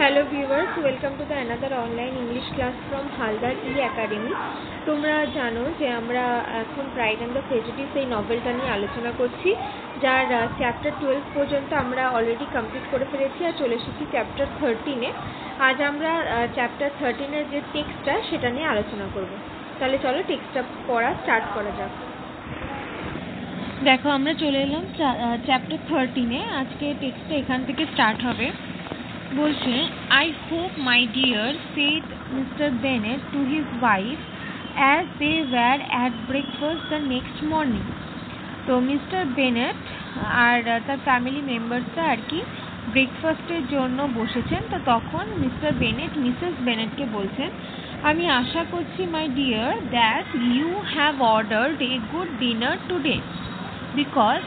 Hello viewers, welcome to the another online English class from Haldar E academy. তোমরা জানো যে আমরা এখন প্রাইড অ্যান্ড দ্য প্রেজুডিস এই নভেলটা নিয়ে আলোচনা করছি, যার চ্যাপ্টার 12 পর্যন্ত আমরা অলরেডি কমপ্লিট করে ফেলেছি আর চলে এসেছি চ্যাপ্টার 13-এ। আজ আমরা চ্যাপ্টার 13-এর যে টেক্সটটা সেটা নিয়ে আলোচনা করব। তাহলে চলো টেক্সটটা পড়া স্টার্ট করা যাক। দেখো, আমরা চলে এলাম চ্যাপ্টার 13-এ। আজকে টেক্সটটা এখান থেকে স্টার্ট হবে। বলছে, I hope my dear, said Mr. Bennet to his wife as they were at breakfast the next morning. তো মিস্টার বেনেট আর তার ফ্যামিলি মেম্বার্সরা আর কি ব্রেকফাস্টের জন্য বসেছেন। তো তখন মিস্টার বেনেট মিসেস বেনেটকে বলছেন, আমি আশা করছি my dear that you have ordered a good dinner today because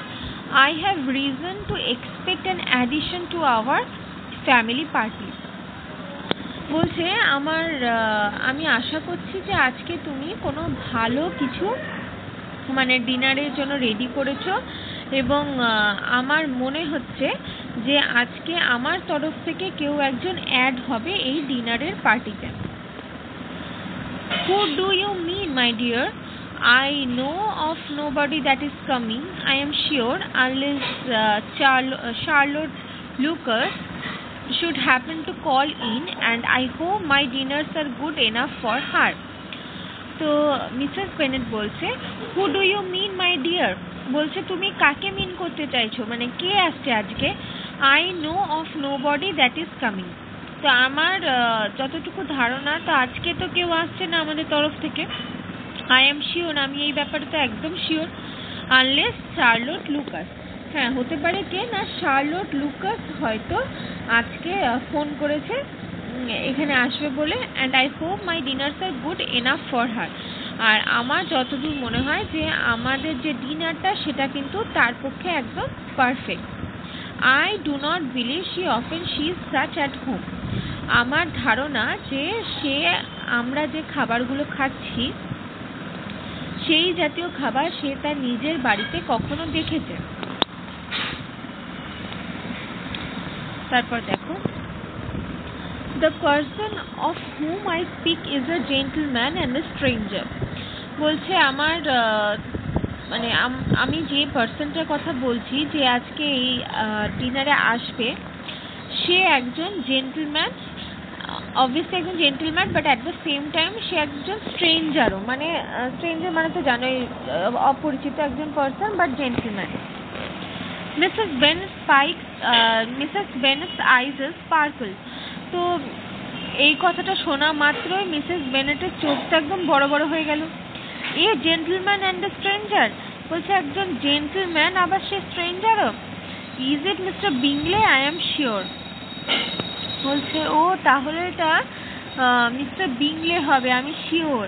I have reason to expect an addition to our family party. বলছে, আমি আশা করছি যে আজকে তুমি কোনো ভালো কিছু ডিনারের জন্য রেডি করেছো এবং আমার মনে হচ্ছে যে আজকে আমার তরফ থেকে কেউ একজন অ্যাড হবে এই ডিনারের পার্টিতে। Who do you mean, my dear? I know of nobody that is coming, I am sure, unless Charlotte Lucas should happen to call in, and I hope my dinners are good enough for her. তো Mrs Bennet বলছে, who do you mean my dear? বলছে, তুমি কাকে mean করতে চাইছো, কে আসছে আজকে? I know of nobody that is coming. তো আমার যতটুকু ধারণা, তো আজকে তো কেউ আসছে না আমাদের তরফ থেকে। আই এম শিওর, আমি এই ব্যাপারে তো একদম শিওর। আনলেস চার্লট লুকাস, হ্যাঁ হতে পারে কে না, শার্লট লুকাস হয়তো আজকে ফোন করেছে এখানে আসবে বলে। And I hope my dinner's are good enough for her. আর আমার যতদূর মনে হয় যে আমাদের যে ডিনারটা সেটা কিন্তু তার পক্ষে একদম perfect. I do not believe she is such at home. আমার ধারণা যে আমরা যে খাবারগুলো খাচ্ছি সেই জাতীয় খাবার সে তার নিজের বাড়িতে কখনো দেখেছে। তারপর দেখো, the person of hmm I speak is a gentleman and a stranger. বলছে, আমি যে পার্সনটার কথা বলছি যে আজকে এই ডিনারে আসবে, সে একজন জেন্টলম্যান, অবভিয়াসলি একজন gentleman, but at the same time সে একজন স্ট্রেঞ্জারও। স্ট্রেঞ্জার তো জানোই, অপরিচিত একজন person, but gentleman. Mrs Bennet's eyes sparkle. তো এই কথাটা শোনা মাত্রই মিসেস বেনেটের চোখটা একদম বড় বড় হয়ে গেল। A gentleman and a stranger, বলছে একজন জেন্টলম্যান আবার সে স্ট্রেঞ্জারও। Is it mister Bingley? I am sure. বলছে, ও তাহলে এটা মিস্টার বিংলে হবে, আমি sure.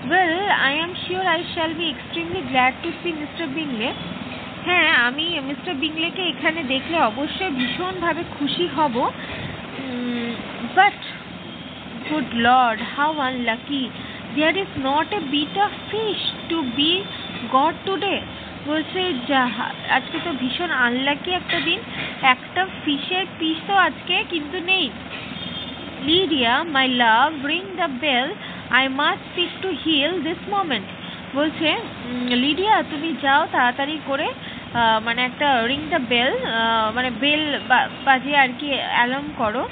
Well, I am sure I shall be extremely glad to see mister Bingley. হ্যাঁ, আমি মিস্টার বিংলেকে এখানে দেখলে অবশ্যই ভীষণভাবে খুশি হব। But good lord, how unlucky, there is not a bit of fish to be got today. বলছে, আজকে তো ভীষণ আনলাকি একটা দিন, একটা ফিশের পিস তো আজকে কিন্তু নেই। Lydia, my love, ring the bell, I must speak to Hill this moment. বলছে, লিডিয়া তুমি যাও তাড়াতাড়ি করে একটা রিং দ্য বেল, বেল বাজিয়ে আর কি অ্যালার্ম করো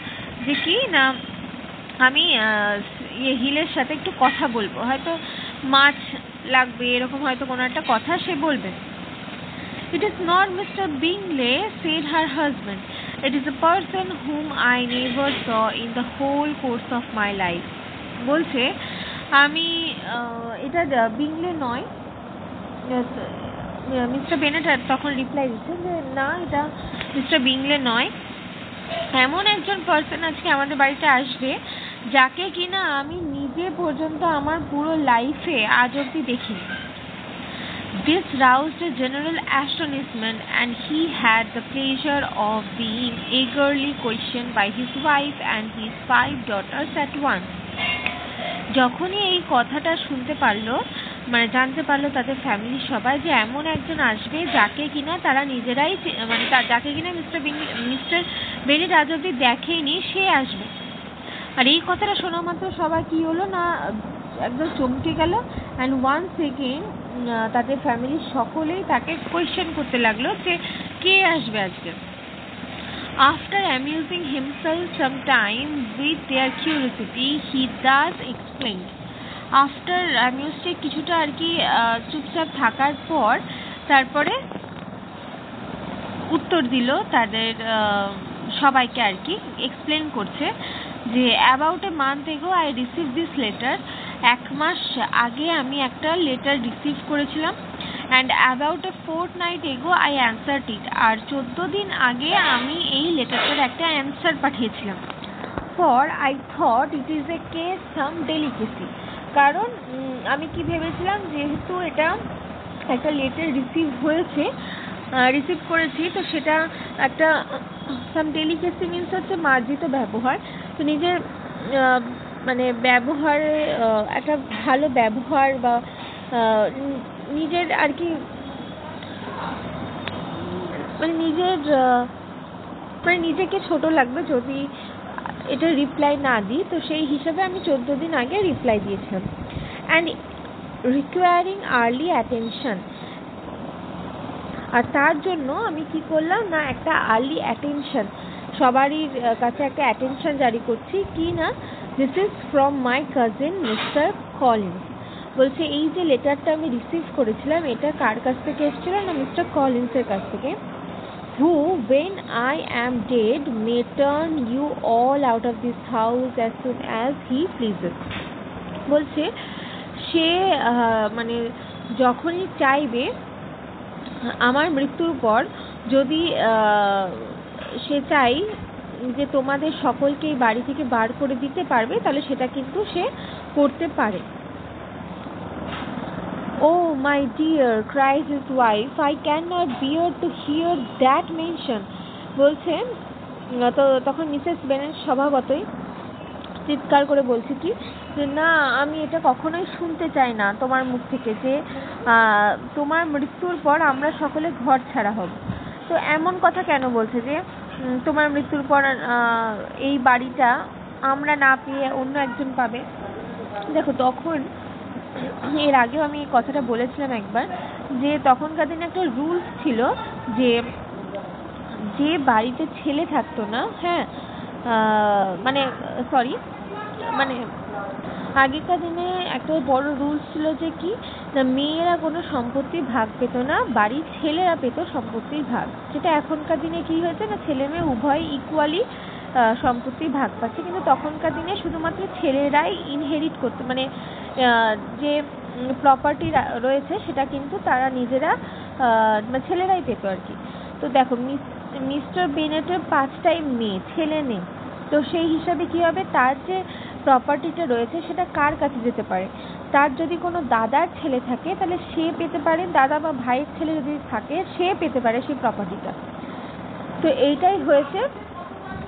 যে কি না আমি হিলের সাথে একটু কথা বলবো, হয়তো মাছ লাগবে, এরকম হয়তো কোনো একটা কথা সে বলবে। It is not Mr. Bingley, said her husband. It is a person whom I never saw in the whole course of my life. বলছে, এটা বিংলে নয়। মিস্টার বেনেট তখন রিপ্লাই দিচ্ছে যে না, এটা মিস্টার বিংলে নয়। এমন একজন পার্সন আজকে আমাদের বাড়িতে আসবে যাকে কিনা আমি নিজে পর্যন্ত আমার পুরো লাইফে আজ অব্দি দেখিনি। This roused a general astonishment, and he had the pleasure of being eagerly questioned by his wife and his 5 daughters at once. যখনই এই কথাটা শুনতে পারলো, জানতে পারলো তাদের ফ্যামিলির সবাই যে এমন একজন আসবে যাকে কিনা তারা নিজেরাই যাকে কিনা মিস্টার বেনেট আজ অব্দি দেখেনি, সে আসবে। আর এই কথাটা শোনা মাত্র সবাই কি হলো না, একদম চমকে গেল। অ্যান্ড ওয়ান সেকেন্ড তাদের ফ্যামিলির সকলেই তাকে কোয়েশ্চেন করতে লাগলো যে কে আসবে আজকে। After amusing himself some time with their curiosity, he thus explained. After amused কিছুটা আর কি চুপচাপ থাকার পর তারপরে উত্তর দিল তাদের সবাইকে আর কি এক্সপ্লেন করছে যে about a month ago I receive this letter, 1 মাস আগে আমি একটা লেটার রিসিভ করেছিলাম। And about a fortnight ago I answered it, আর 14 দিন আগে আমি এই লেটারটার একটা অ্যান্সার পাঠিয়েছিলাম। For I thought it is a case some delicacy, কারণ আমি কি ভেবেছিলাম যেহেতু এটা একটা লেটার রিসিভ করেছি তো সেটা একটা সাম ডেলিকেসি মিনস হচ্ছে মার্জিত ব্যবহার, তো নিজের মানে ব্যবহারে একটা ভালো ব্যবহার বা নিজের আর কি মানে নিজেকে ছোট লাগবে যদি এটা রিপ্লাই না দিই, তো সেই হিসাবে আমি 14 দিন আগে রিপ্লাই দিয়েছিলাম। অ্যান্ড রিকোয়ারিং আর্লি অ্যাটেনশন, আর তার জন্য আমি কি করলাম না একটা আর্লি অ্যাটেনশন, সবারই কাছে একটা অ্যাটেনশন জারি করছি কি না, this is from my cousin mister Collins. বলছে এই যে লেটারটা আমি রিসিভ করেছিলাম এটা কার কাছ থেকে এসেছিল না মিস্টার কলিন্সের কাছ থেকে। who when I am dead may turn you all out of this house as soon as he pleases। বলছে সে মানে যখনই চাইবে আমার মৃত্যুর পর যদি সে চাই যে তোমাদের সকলকে এই বাড়ি থেকে বার করে দিতে পারবে তাহলে সেটা কিন্তু সে করতে পারে। Oh my dear, cries his wife, I cannot bear to hear that mention। বলছে তো তখন মিসেস বেনেট স্বভাবতই চিৎকার করে বলছে কি যে না আমি এটা কখনোই শুনতে চাই না তোমার মুখ থেকে যে তোমার মৃত্যুর পর আমরা সকলে ঘর ছাড়া হব। তো এমন কথা কেন বলছে যে তোমার মৃত্যুর পর এই বাড়িটা আমরা না পেয়ে অন্য একজন পাবে। দেখো তখন এর আগেও আমি এই কথাটা বলেছিলাম একবার যে তখনকার দিনে একটা রুলস ছিল যে বাড়িতে ছেলে থাকতো না, হ্যাঁ মানে আগেকার দিনে একটা বড় রুলস ছিল যে কি না মেয়েরা কোনো সম্পত্তির ভাগ পেত না, বাড়ির ছেলেরা পেত সম্পত্তির ভাগ। যেটা এখনকার দিনে কি হয়েছে না ছেলে মেয়ে উভয় ইকুয়ালি সম্পত্তির ভাগ পাচ্ছে, কিন্তু তখনকার দিনে শুধুমাত্র ছেলেরাই ইনহেরিট করতে মানে যে প্রপার্টি রয়েছে সেটা কিন্তু তারা নিজেরা ছেলেরাই পেত আর কি। তো দেখো মিস্টার বেনেটের 5টাই মেয়ে, ছেলে নেই, তো সেই হিসাবে কি হবে তার যে প্রপার্টিটা রয়েছে সেটা কার কাছে যেতে পারে, তার যদি কোনো দাদার ছেলে থাকে তাহলে সে পেতে পারে, দাদা বা ভাইয়ের ছেলে যদি থাকে সে পেতে পারে সেই প্রপার্টিটা। তো এইটাই হয়েছে।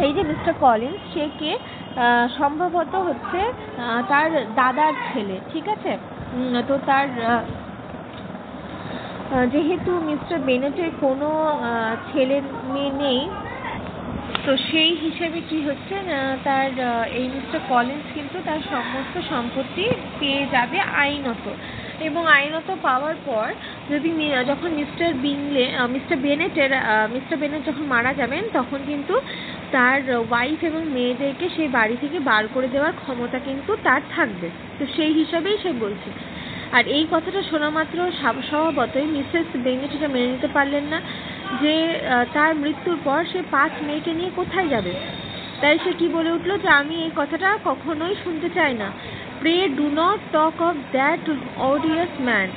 এই যে মিস্টার কলিন্স সে কে সম্ভবত হচ্ছে তার দাদার ছেলে, ঠিক আছে। তো তার যেহেতু মিস্টার বেনেটের কোনো ছেলে মেয়ে নেই তো সেই হিসেবে কি হচ্ছে না তার এই মিস্টার কলিন্স কিন্তু তার সমস্ত সম্পত্তি পেয়ে যাবে আইনত, এবং আইনত পাওয়ার পর যদি যখন মিস্টার বেনেট যখন মারা যাবেন তখন কিন্তু তার ওয়াইফ এবং মেয়েদেরকে সেই বাড়ি থেকে বার করে দেওয়ার ক্ষমতা কিন্তু তার থাকবে। তো সেই হিসাবেই সে বলছে। আর এই কথাটা শোনা মাত্র স্বভাবতই মিসেস বেনেট এটা মেনে নিতে পারলেন না যে তার মৃত্যুর পর সে 5 মেয়েকে নিয়ে কোথায় যাবে। তাই সে কি বলে উঠলো যে আমি এই কথাটা কখনোই শুনতে চাই না। Pray do not talk of that odious man.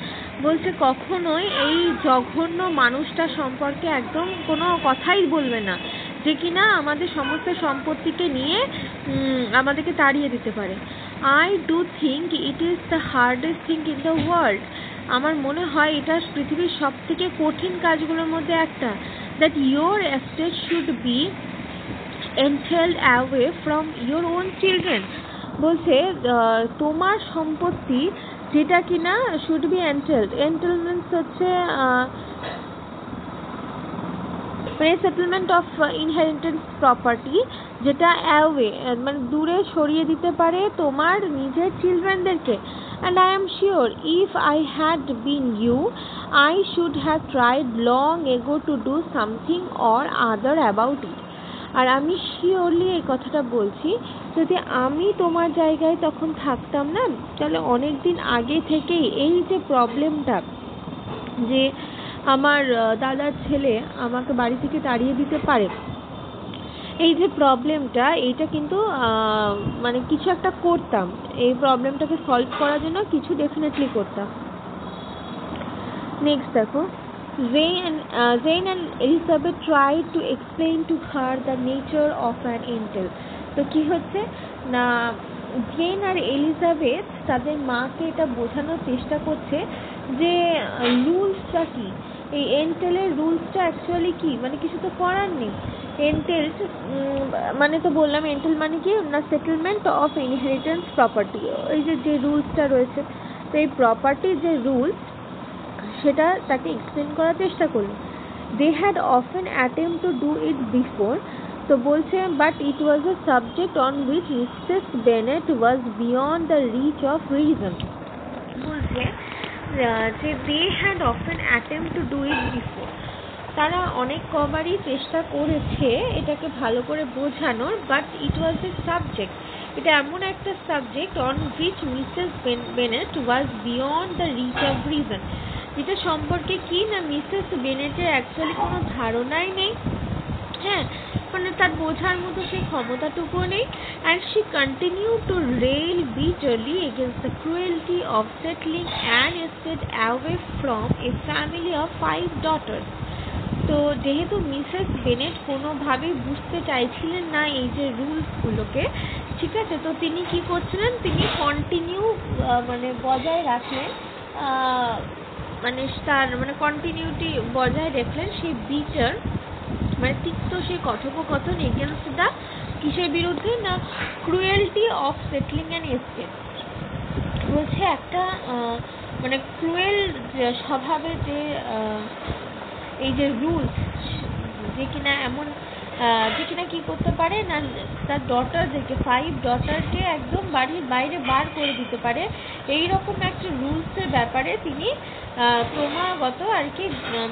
বলছে কখনোই এই জঘন্য মানুষটা সম্পর্কে একদম কোনো কথাই বলবে না যে কিনা আমাদের সমস্ত সম্পত্তিকে নিয়ে আমাদেরকে তাড়িয়ে দিতে পারে। I do think it is the hardest thing in the world. আমার মনে হয় এটা পৃথিবীর সব থেকে কঠিন কাজগুলোর মধ্যে একটা, that your estate should be entailed away from your own children। বলছে তোমার সম্পত্তি যেটা কিনা should be entailed. Entail means হচ্ছে মানে সেটেলমেন্ট অফ ইনহেরিটেন্স প্রপার্টি, যেটা অ্যাওয়ে মানে দূরে সরিয়ে দিতে পারে তোমার নিজের চিলড্রেনদেরকে। And I am sure if I had been you I should have tried long ago to do something or other about it. আর আমি শিওরলি এই কথাটা বলছি, যদি আমি তোমার জায়গায় তখন থাকতাম না, তাহলে অনেক দিন আগে থেকেই এই যে প্রবলেমটা যে আমার দাদার ছেলে আমাকে বাড়ি থেকে তাড়িয়ে দিতে পারে, এই যে প্রবলেমটা, এইটা কিন্তু মানে কিছু একটা করতাম, এই প্রবলেমটাকে সলভ করার জন্য কিছু ডেফিনেটলি করতাম। নেক্সট দেখো, Jane and Elizabeth tried to explain to her the nature of an entail. তো কি হচ্ছে না, জেন আর এলিজাবেথ তাদের মাকে এটা বোঝানোর চেষ্টা করছে যে রুলসটা কি, এই এন্টেলের রুলসটা অ্যাকচুয়ালি কি, মানে কিছু তো করার নেই। এন্টেল মানে তো বললাম, এন্টেল মানে কি না, সেটেলমেন্ট অফ ইনহেরিটেন্স প্রপার্টি, এই যে রুলসটা রয়েছে, তো এই প্রপার্টির যে রুলস সেটা তাকে এক্সপ্লেন করার চেষ্টা করলো। They had often attempt to do it before, তো বলছে but it was a subject on which Mrs Bennet was beyond the reach of reason. বলছে যে they had often attempt to do it before, তারা অনেক কবারই চেষ্টা করেছে এটাকে ভালো করে বোঝানোর, but it was a subject, এটা এমন একটা subject on which Mrs Bennet was beyond the reach of reason, যেটা সম্পর্কে কি না মিসেস বেনেটের অ্যাকচুয়ালি কোনো ধারণাই নেই, হ্যাঁ, মানে তার বোঝার মতো সেই ক্ষমতাটুকুও নেই। And she continue to rail bitterly against the cruelty of settling an estate away from a family of 5 daughters. তো যেহেতু মিসেস বেনেট কোনোভাবেই বুঝতে চাইছিলেন না এই যে রুলসগুলোকে, ঠিক আছে, তো তিনি কি করছিলেন, তিনি কন্টিনিউ মানে বজায় রাখলেন, মানে তার মানে কন্টিনিউটি বজায় রাখলেন সেই বিটার মানে তিক্ত সেই কথোপকথন এগেনস্ট দ্য কিসের বিরুদ্ধে না, cruelty of settling an estate. বলছে একটা মানে ক্রুয়েল স্বভাবে যে এই যে রুলস, যে কিনা এমন যে কিনা কি করতে পারে না, তার ডটারদেরকে 5 ডটারকে একদম বাড়ির বাইরে বার করে দিতে পারে, এইরকম একটা রুলসের ব্যাপারে তিনি ক্রমাগত আর কি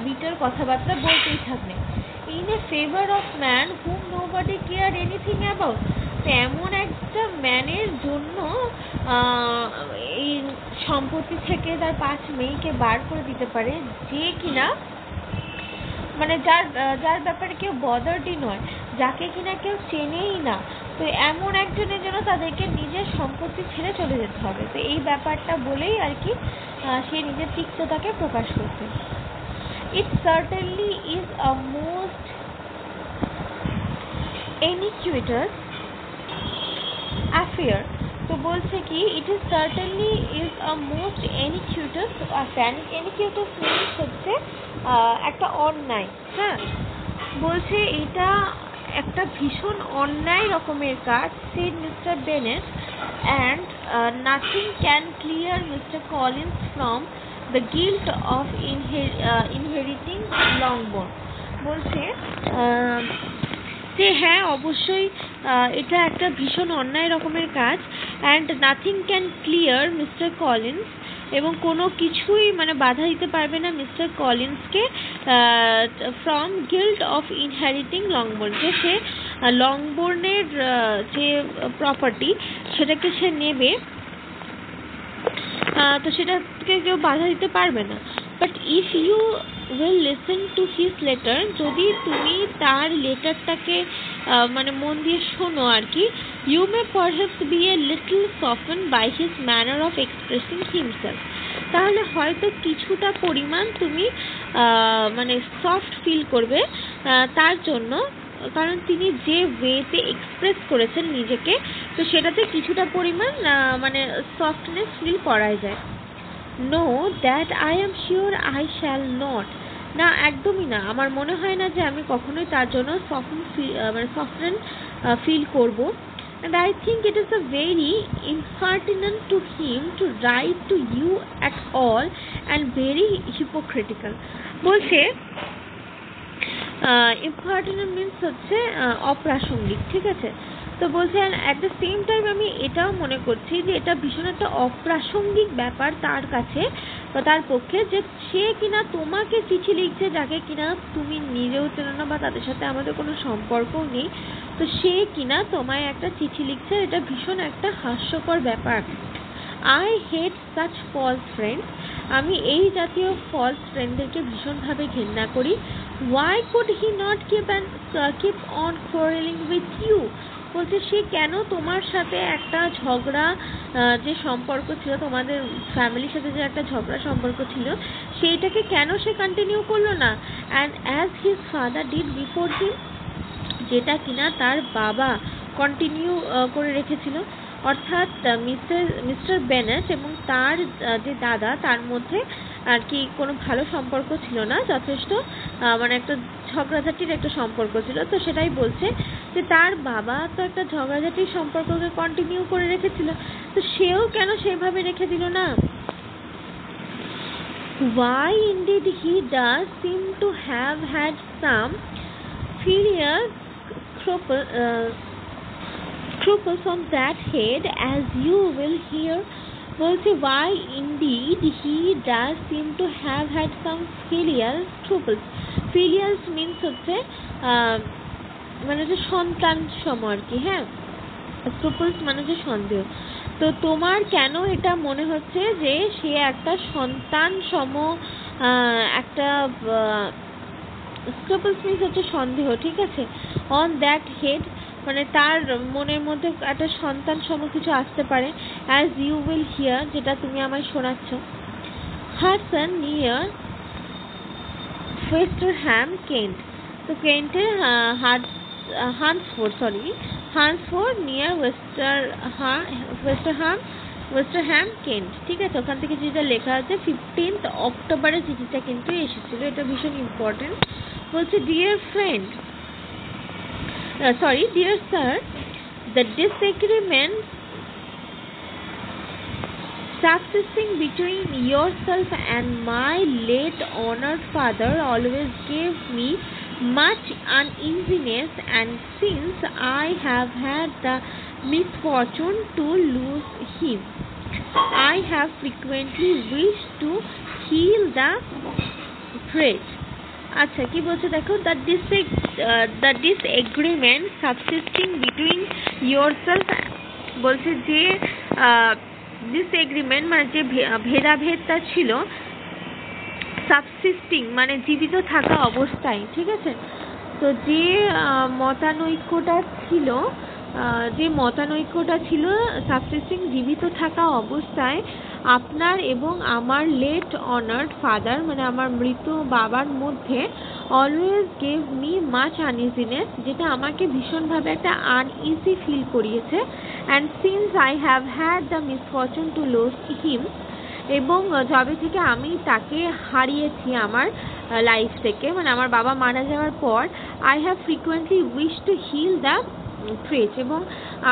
বিটার কথাবার্তা বলতেই থাকলেন। In a favour of man whom nobody care anything about, তো এমন একটা ম্যানের জন্য এই সম্পত্তি থেকে তার 5 মেয়েকে বার করে দিতে পারে, যে কিনা মানে যার ব্যাপারে কেউ বদার্ডই নয়, যাকে কিনা কেউ চেনেই না, তো এমন একজনের জন্য তাদেরকে নিজের সম্পত্তি ছেড়ে চলে যেতে হবে। তো এই ব্যাপারটা বলেই আর কি সে নিজের তিক্ততাকে প্রকাশ করছে। It certainly is a most iniquitous affair, তো বলছে কি it is certainly is a most iniquitous affair, iniquitous means হচ্ছে একটা অন্যায়, হ্যাঁ, বলছে এটা একটা ভীষণ অন্যায় রকমের কাজ, said Mr. Bennet, and nothing can clear Mr. Collins from the guilt of inheriting Longbourn। বলছে যে হ্যাঁ অবশ্যই এটা একটা ভীষণ অন্যায় রকমের কাজ, and nothing can clear mister Collins, এবং কোনো কিছুই মানে বাধা দিতে পারবে না মিস্টার কলিন্সকে ফ্রম গিল্ট অফ ইনহেরিটিং লংবোর্ন, যে সে লংবোর্নের যে প্রপার্টি সেটাকে সে নেবে, তো সেটাকে কেউ বাধা দিতে পারবে না। But if you will listen to his letter, যদি তুমি তার লেটারটাকে মানে মন দিয়ে শোনো আর কি, you may perhaps be a little soften by his manner of expressing himself, তাহলে হয়তো কিছুটা পরিমাণ তুমি মানে সফট ফিল করবে তার জন্য, কারণ তিনি যে ওয়েতে এক্সপ্রেস করেছেন নিজেকে, তো সেটাতে কিছুটা পরিমাণ মানে সফটনেস ফিল করা যায়। Know that I am sure I shall not, না একদমই না, আমার মনে হয় না যে আমি কখনোই তার জন্য সফটেন ফিল করব। And I think it is a very impertinent to him to write to you at all and very hypocritical। বলছে ইম্পার্টেন্ট মিনস হচ্ছে অপ্রাসঙ্গিক, ঠিক আছে। তো বলছে অ্যাট দ্য সেম টাইম আমি এটাও মনে করছি যে এটা ভীষণ একটা অপ্রাসঙ্গিক ব্যাপার তার কাছে বা তার পক্ষে, যে সে কিনা তোমাকে চিঠি লিখছে যাকে কিনা তুমি নিজেও চেনো না বা তাদের সাথে আমাদের কোনো সম্পর্কও নেই, তো সে কিনা তোমায় একটা চিঠি লিখছে। এটা ভীষণ একটা হাস্যকর ব্যাপার। I hate such false friends, আমি এই জাতীয় ফলস ফ্রেন্ডদেরকে ভীষণভাবে ঘৃণা করি। Why could he not keep on quarrelling with you, বলছে সে কেন তোমার সাথে একটা ঝগড়া যে সম্পর্ক ছিল, তোমাদের ফ্যামিলির সাথে যে একটা ঝগড়া সম্পর্ক ছিল, সেইটাকে কেন সে কন্টিনিউ করলো না। And as his father did before him, যেটা কিনা তার বাবা কন্টিনিউ করে রেখেছিল। অর্থাৎ মিস্টার বেনেট এবং তার যে দাদা, তার মধ্যে আর কি কোনো ভালো সম্পর্ক ছিল না, যথেষ্ট মানে একটা ঝগড়াঝাটির একটা সম্পর্ক ছিল। তো সেটাই বলছে যে তার বাবা তো একটা ঝগড়াঝাটির সম্পর্ককে কন্টিনিউ করে রেখেছিল, তো সেও কেন সেভাবে রেখে দিল না। Why indeed he does seem to have had some filial scruples on that head, as you will hear. বলছে why indeed he does seem to have had some filial scruples. Filials means হচ্ছে মানে যে সন্তান সম আর কি, হ্যাঁ। scruples মানে যে সন্দেহ। তো তোমার কেন এটা মনে হচ্ছে যে সে একটা সন্তান সম একটা scruples means হচ্ছে সন্দেহ, ঠিক আছে। on that head মানে তার মনের মধ্যে একটা সন্তান সম কিছু আসতে পারে। as you will hear, যেটা তুমি আমায় শোনাচ্ছ। her son near Westerham, Kent. তো কেন্টের হান্সফোর্ড নিয়ার ওয়েস্টারহ্যাম কেন্ট, ঠিক আছে। ওখান থেকে যেটা লেখা আছে 15 অক্টোবরে চিঠিটা কিন্তু এসেছিল, এটা ভীষণ ইম্পর্টেন্ট। বলছে dear sir, the disagreement subsisting between yourself and my late honored father always gave me much uneasiness, and since I have had the misfortune to lose him, I have frequently wished to heal the breach. আচ্ছা, কি বলছে দেখো, the disagreement subsisting between yourself, বলছে যে disagreement মানে যে ভেদাভেদটা ছিল, subsisting মানে জীবিত থাকা অবস্থায়, ঠিক আছে। তো যে মতানৈক্যটা ছিল সাবসিস্টিং জীবিত থাকা অবস্থায় আপনার এবং আমার লেট অনার্ড ফাদার মানে আমার মৃত বাবার মধ্যে always gave me much uneasiness, যেটা আমাকে ভীষণভাবে একটা আনইজি ফিল করিয়েছে। And since I have had the misfortune to lose him, এবং যবে থেকে আমি তাকে হারিয়েছি আমার লাইফ থেকে, মানে আমার বাবা মারা যাওয়ার পর, I have frequently wish to heal the breach, এবং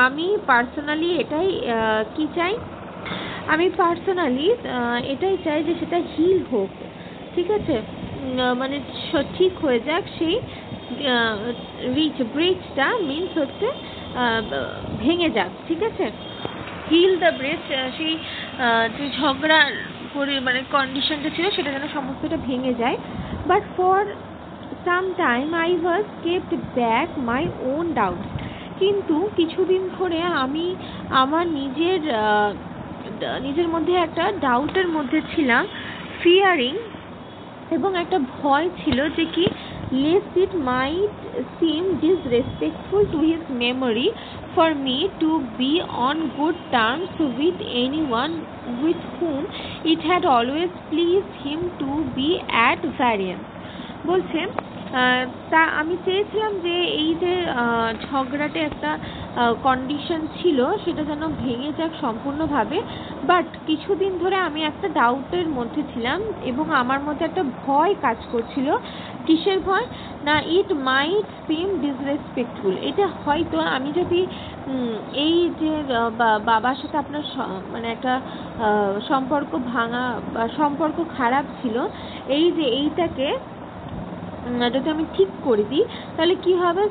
আমি পার্সোনালি এটাই চাই যে সেটা হিল হোক, ঠিক আছে। মানে ঠিক হয়ে যাক সেই ব্রিজটা, মিনস হচ্ছে ভেঙে যাক, ঠিক আছে। হিল দ্য ব্রিজ, সেই যে ঝগড়ার মানে কন্ডিশনটা ছিল সেটা যেন সমস্তটা ভেঙে যায়। But for some time I was kept back my own doubt, কিন্তু কিছুদিন ধরে আমি আমার নিজের মধ্যে একটা ডাউটের মধ্যে ছিলাম, ফিয়ারিং, এবং একটা ভয় ছিল যে কি lest it might seem disrespectful to his memory for me to be on good terms with anyone with whom it had always pleased him to be at variance. বলছে তা আমি চেয়েছিলাম যে এই যে ঝগড়াটে একটা কন্ডিশন ছিল সেটা যেন ভেঙে যাক সম্পূর্ণভাবে, বাট কিছুদিন ধরে আমি একটা ডাউটের মধ্যে ছিলাম এবং আমার মধ্যে একটা ভয় কাজ করছিল। কিসের ভয় না, ইট মাইট সিম ডিসরেসপেক্টফুল, এটা হয়তো আমি যদি এই যে বাবার সাথে আপনার মানে একটা সম্পর্ক ভাঙা বা সম্পর্ক খারাপ ছিল, এই যে এইটাকে যদি আমি ঠিক করে দিই তাহলে কি হবে,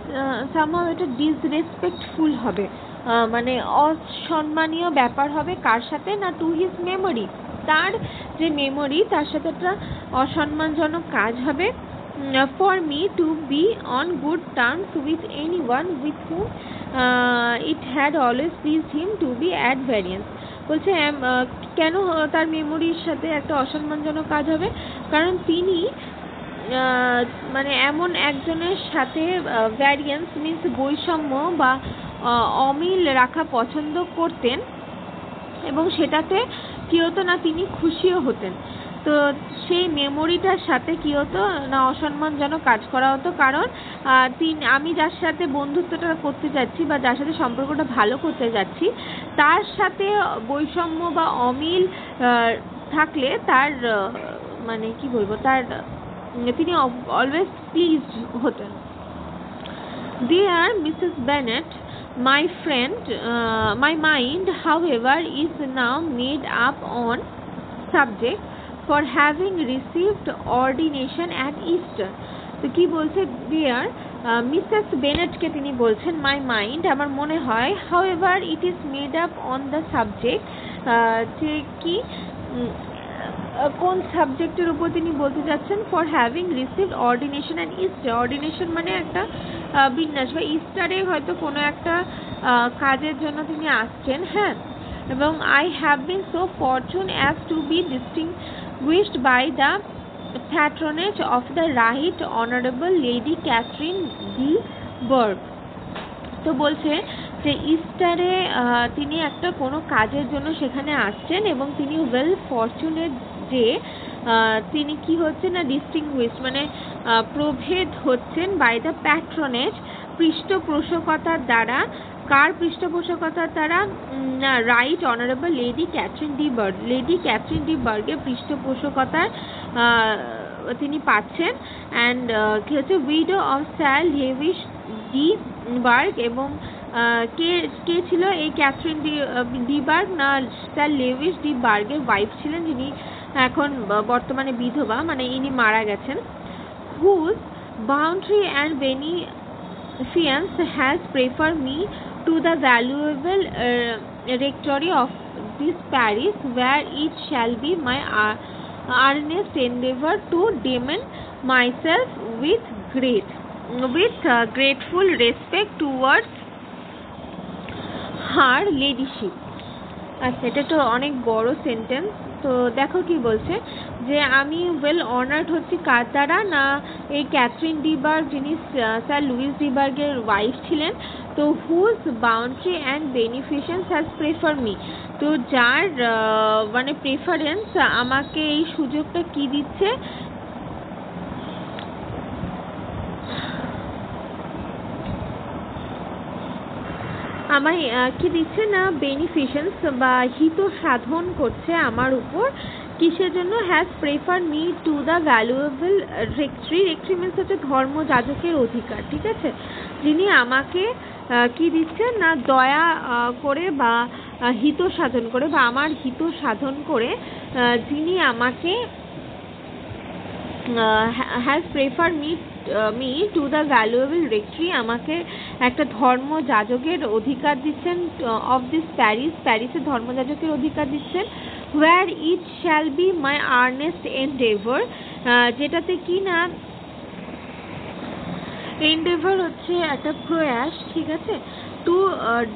সামহাও এটা ডিসরেসপেক্টফুল হবে, মানে অসম্মানীয় ব্যাপার হবে। কার সাথে না, টু হিজ মেমোরি, তার যে মেমোরি তার সাথে একটা অসম্মানজনক কাজ হবে। For me to be on good terms with any one with whom it had always please him to be at variance. বলছে কেন তার মেমোরির সাথে একটা অসম্মানজনক কাজ হবে, কারণ তিনি মানে এমন একজনের সাথে ভ্যারিয়েন্স মিন্স বৈষম্য বা অমিল রাখা পছন্দ করতেন, এবং সেটাতে কী হতো না, তিনি খুশিও হতেন। তো সেই মেমোরিটার সাথে কী হতো না, অসম্মানজনক কাজ করা হতো, কারণ আমি যার সাথে বন্ধুত্বটা করতে যাচ্ছি বা যার সাথে সম্পর্কটা ভালো করতে যাচ্ছি তার সাথে বৈষম্য বা অমিল থাকলে তার মানে কি বলবো, তার তিনি অলওয়েজ প্লিজড হতেন। Dear Mrs. Bennet, my friend, my mind, however, is now made up on subject for having received ordination at Easter. তো কি বলছে, ডিয়ার মিসেস বেনেটকে তিনি বলছেন, মাই মাইন্ড, আমার মনে হয়, however it is made up on the subject, যে কি কোন সাবজেক্টের উপর তিনি বলতে যাচ্ছেন, for having received ordination and Easter. Ordination মানে একটা বিন্যাস, বা ইস্টারে হয়তো কোনো একটা কাজের জন্য তিনি আসছেন, হ্যাঁ। এবং I have been so fortune as to be distinguished by the patronage of the right honourable lady Catherine de Bourgh. তো বলছে যে ইস্টারে তিনি একটা কোনো কাজের জন্য সেখানে আসছেন এবং তিনি ওয়েল ফরচুনেট যে তিনি কি হচ্ছেন না, ডিস্টিংগুইশড মানে প্রভেদ হচ্ছেন বাই দ্য প্যাট্রনেজ, পৃষ্ঠপোষকতার দ্বারা। কার পৃষ্ঠপোষকতার দ্বারা না, right honourable lady Catherine de Bourgh, lady Catherine de বার্গের পৃষ্ঠপোষকতার তিনি পাচ্ছেন। অ্যান্ড কি হচ্ছে, widow of sir Lewis de Bourgh. এবং কে ছিল এই ক্যাথরিন ডি বার্গ না, স্যার লেভিশ ডি বার্গের ওয়াইফ ছিলেন, যিনি এখন বর্তমানে বিধবা, মানে ইনি মারা গেছেন। Whose boundary and beneficence has prefer me to the valuable rectory of this parish, where it shall be my earnest endeavour to demean myself with grateful respect towards her ladyship. আচ্ছা, এটা তো অনেক বড় সেন্টেন্স। তো দেখো কি বলছে, যে আমি ওয়েল অনার্ড হচ্ছি কার দ্বারা না, এই ক্যাথরিন ডি বার্গ, যিনি স্যার লুইস ডি বার্গের ওয়াইফ ছিলেন। তো whose boundary and beneficence has prefer me, তো যার মানে প্রেফারেন্স আমাকে এই সুযোগটা কি দিচ্ছে, আমায় কি দিচ্ছে না, বেনিফিশিয়েন্স বা হিত সাধন করছে আমার উপর। কিসের জন্য, has prefer me to the valuable rectory. Rectory means হচ্ছে ধর্মযাজকের অধিকার, ঠিক আছে, যিনি আমাকে কি দিচ্ছেন না, দয়া করে বা হিত সাধন করে বা আমার হিত সাধন করে যিনি আমাকে has prefer me to the valuable rectory, আমাকে একটা ধর্মযাজকের অধিকার দিচ্ছেন, অফ দিস প্যারিস, প্যারিসের ধর্মযাজকের অধিকার দিচ্ছেন। Where it shall be my earnest endeavour, যেটাতে কি না, এন্ডেভার হচ্ছে একটা প্রয়াস, ঠিক আছে, to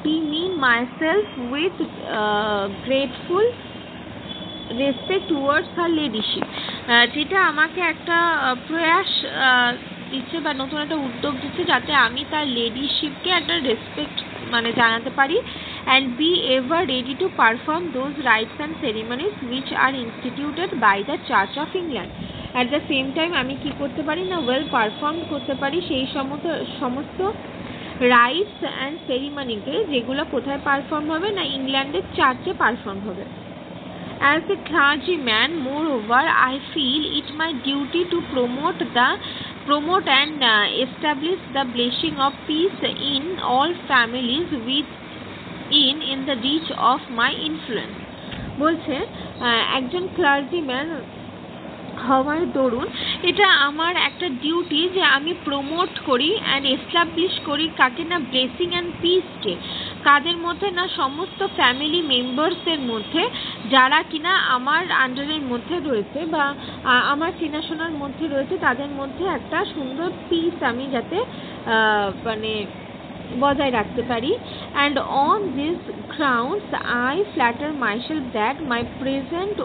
demean myself with grateful respect towards her ladyship, যেটা আমাকে একটা প্রয়াস দিচ্ছে বা নতুন একটা উদ্যোগ দিচ্ছে যাতে আমি তার লেডিশিপকে একটা রেসপেক্ট মানে জানাতে পারি। And be ever ready to perform those rites and ceremonies which are instituted by the church of England. At the same time আমি কি করতে পারি না, ওয়েল পারফর্ম করতে পারি সেই সমস্ত রাইটস অ্যান্ড সেরিমনিকে, যেগুলো কোথায় পারফর্ম হবে না, ইংল্যান্ডের চার্চে পারফর্ম হবে। As a clergyman, moreover, I feel it my duty to promote and establish the blessing of peace in all families within the reach of my influence. বলছে একজন ক্লার্জিম্যান হওয়ার দরুন এটা আমার একটা ডিউটি যে আমি প্রমোট করি অ্যান্ড এস্টাবলিশ করি কাকে না, ব্লেসিং অ্যান্ড পিসকে। কাদের মধ্যে না, সমস্ত ফ্যামিলি মেম্বার্সের মধ্যে যারা কিনা আমার আন্ডারের মধ্যে রয়েছে বা আমার চেনাশোনার মধ্যে রয়েছে, তাদের মধ্যে একটা সুন্দর পিস আমি যাতে মানে বজায় রাখতে পারি। And on this grounds I platter myself that my present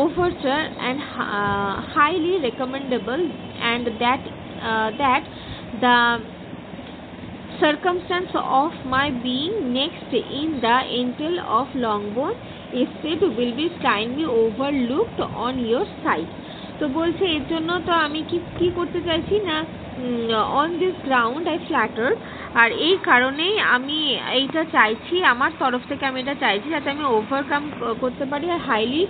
overture and highly recommendable, and that the circumstance of my being next in the entail of Longbourn estate will be kindly overlooked on your side. তো বলছে এর জন্য তো আমি কি করতে চাইছি না, on this ground I flatter, আর এই কারণেই আমি এইটা চাইছি, আমার তরফ থেকে আমি এটা চাইছি যাতে আমি ওভারকাম করতে পারি আর হাইলি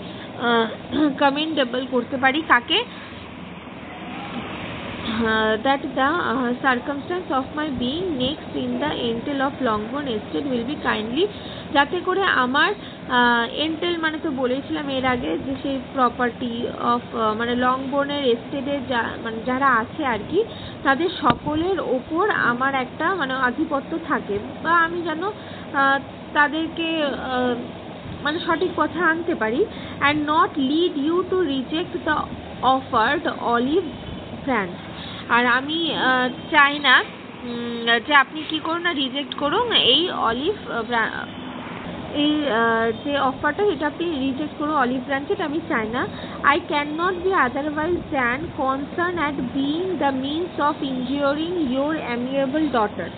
কমেন্ডেবল করতে পারি কাকে, that the circumstance of my being next in the entail of Longbourn estate will be kindly, যাতে করে আমার এন্টেল মানে তো বলেছিলাম এর আগে যে সেই প্রপার্টি অফ মানে লংবোর্নের এস্টেটের মানে যারা আছে আর কি, তাদের সকলের ওপর আমার একটা মানে আধিপত্য থাকে, বা আমি যেন তাদেরকে মানে সঠিক কথা আনতে পারি। And not lead you to reject the offered olive branch, আর আমি চাই না যে আপনি কি করুন না, রিজেক্ট করুন এই অলিভ এই যে অফারটা এটা আপনি রিজেক্ট করুন অলিভ ব্রাঞ্চে, এটা আমি চাই না। I can not be otherwise than concern at being the means of injuring your amiable daughter.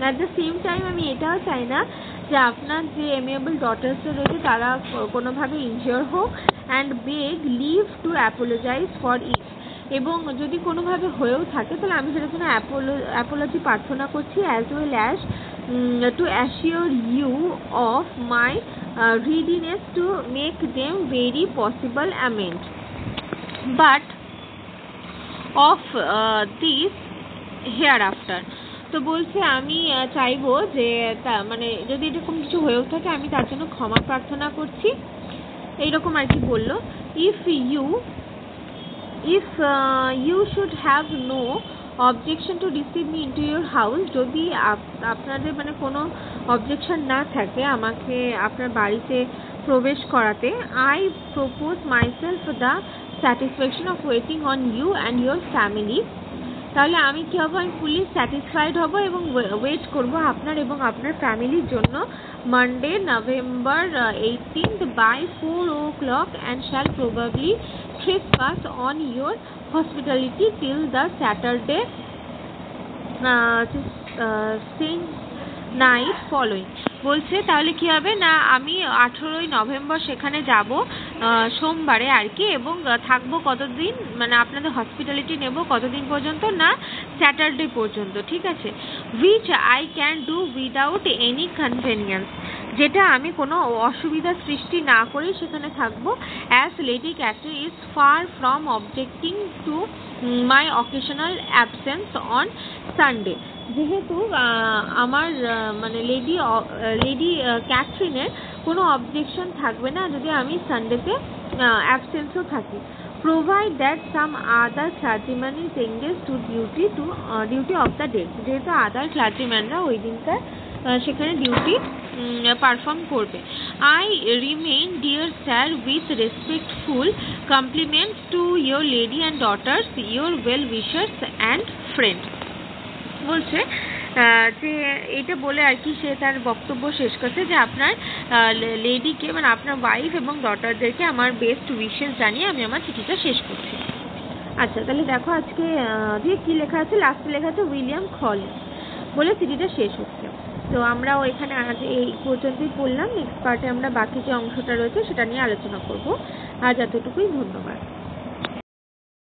At the same time আমি এটাও চাই না যে আপনার যে অ্যামিয়েবল ডটার্স রয়েছে তারা কোনোভাবে ইনজিওর হোক, and beg leave to apologise for it, এবং যদি কোনোভাবে হয়েও থাকে তাহলে আমি সেটার জন্য অ্যাপোলজি প্রার্থনা করছি, as well as to assure you of my readiness to make them very possible amends, but of this hereafter. তো বলছে আমি চাইবো যে মানে যদি এরকম কিছু হয়েও থাকে আমি তার জন্য ক্ষমা প্রার্থনা করছি, এইরকম আর কি বললো। if you should have no objection to receive me into your house, যদি আপনাদের মানে কোনো অবজেকশন না থাকে আমাকে আপনার বাড়িতে প্রবেশ করাতে, I propose myself the satisfaction of waiting on you and your family, তাহলে আমি কি হব, আমি ফুলি স্যাটিসফাইড হব এবং ওয়েট করব আপনার এবং আপনার ফ্যামিলির জন্য Monday November 18th by 4 o'clock, and shall probably trespass on your hospitality till the Saturday night following. বলছে তাহলে কি হবে না, আমি 18ই নভেম্বর সেখানে যাব সোমবারে আর কি, এবং থাকবো কতদিন মানে আপনাদের হসপিটালিটি নেব কতদিন পর্যন্ত না, স্যাটারডে পর্যন্ত, ঠিক আছে। which I can do without any convenience, যেটা আমি কোনো অসুবিধা সৃষ্টি না করেই সেখানে থাকবো, as Lady Catherine is far from objecting to my occasional absence on Sunday, যেহেতু আমার মানে লেডি ক্যাথরিনের কোনো অবজেকশন থাকবে না যদি আমি সানডেতে অ্যাবসেন্সও থাকি, provide that some other clergyman is engage to duty of the day, যেহেতু আদার ক্লার্জিম্যানরা ওই দিনটা সেখানে ডিউটি পারফর্ম করবে। I remain dear sir with respectful compliments to your lady and daughters, your well wishers and friends. বলছে যে এটা বলে আর কি সে তার বক্তব্য শেষ করছে যে আপনার লেডিকে মানে আপনার ওয়াইফ এবং ডটারদেরকে আমার বেস্ট উইশেস জানিয়ে আমি আমার চিঠিটা শেষ করছি। আচ্ছা তাহলে দেখো আজকে যে কী লেখা আছে, লাস্টে লেখা আছে উইলিয়াম কলিন্স বলে চিঠিটা শেষ হচ্ছে। তো আমরা এখানে আজ এই পর্যন্তই পড়লাম, নেক্সট পার্টে আমরা বাকি যে অংশটা রয়েছে সেটা নিয়ে আলোচনা করব। আজ এতটুকুই, ধন্যবাদ।